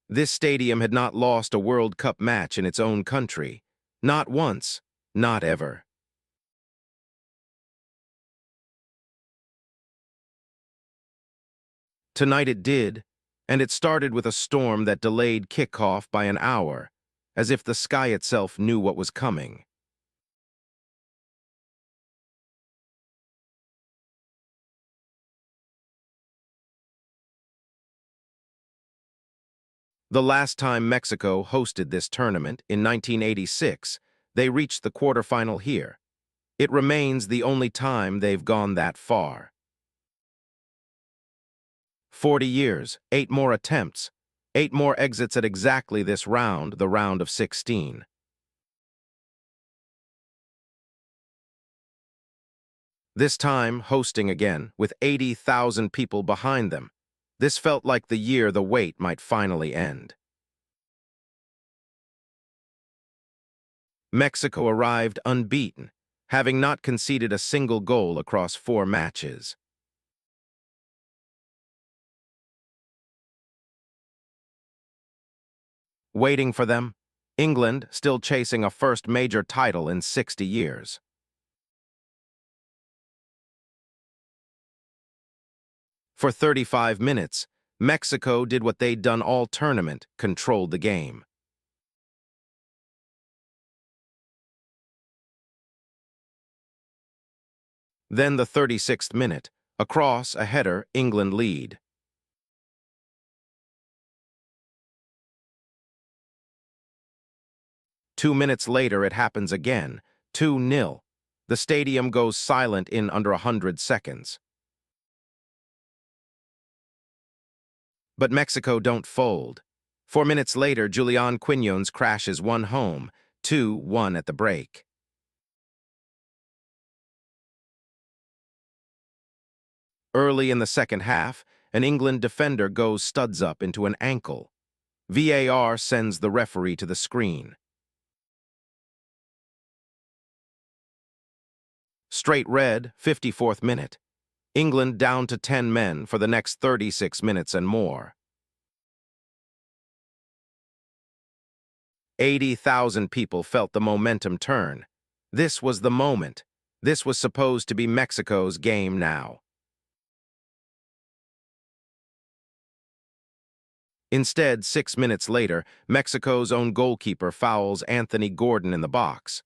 This stadium had not lost a World Cup match in its own country. Not once, not ever. Tonight it did, and it started with a storm that delayed kickoff by an hour, as if the sky itself knew what was coming. The last time Mexico hosted this tournament, in 1986, they reached the quarterfinal here. It remains the only time they've gone that far. 40 years, 8 more attempts, 8 more exits at exactly this round, the round of 16. This time, hosting again, with 80,000 people behind them. This felt like the year the wait might finally end. Mexico arrived unbeaten, having not conceded a single goal across 4 matches. Waiting for them, England still chasing a first major title in 60 years. For 35 minutes, Mexico did what they'd done all tournament, controlled the game. Then the 36th minute, across a header, England lead. Two minutes later, it happens again, 2-0. The stadium goes silent in under 100 seconds. But Mexico don't fold. 4 minutes later, Julian Quinones crashes one home, 2-1 at the break. Early in the second half, an England defender goes studs up into an ankle. VAR sends the referee to the screen. Straight red, 54th minute. England down to 10 men for the next 36 minutes and more. 80,000 people felt the momentum turn. This was the moment. This was supposed to be Mexico's game now. Instead, 6 minutes later, Mexico's own goalkeeper fouls Anthony Gordon in the box.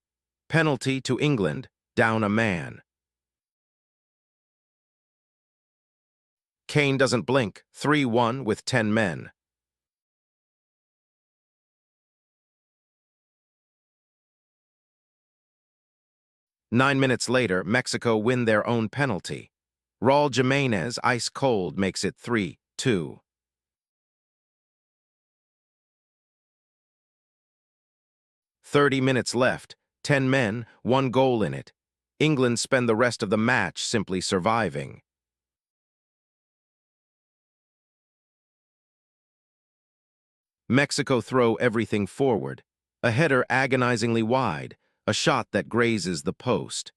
Penalty to England, down a man. Kane doesn't blink, 3-1 with 10 men. Nine minutes later, Mexico win their own penalty. Raul Jimenez, ice cold, makes it 3-2. 30 minutes left, 10 men, 1 goal in it. England spend the rest of the match simply surviving. Mexico throw everything forward. A header agonizingly wide, a shot that grazes the post.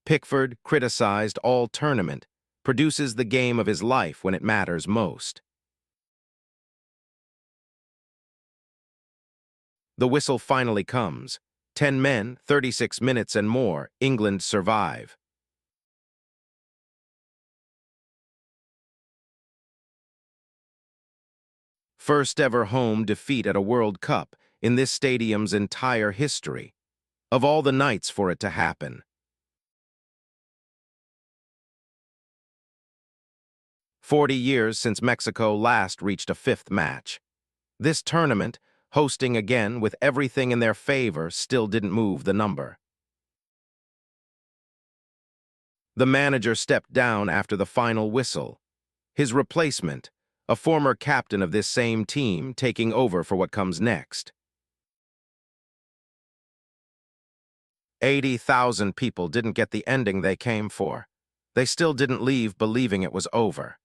Pickford, criticized all tournament, produces the game of his life when it matters most. The whistle finally comes. 10 men, 36 minutes and more, England survive. First ever home defeat at a World Cup in this stadium's entire history. Of all the nights for it to happen. 40 years since Mexico last reached a 5th match. This tournament, hosting again with everything in their favor, still didn't move the number. The manager stepped down after the final whistle. His replacement, a former captain of this same team, taking over for what comes next. 80,000 people didn't get the ending they came for. They still didn't leave believing it was over.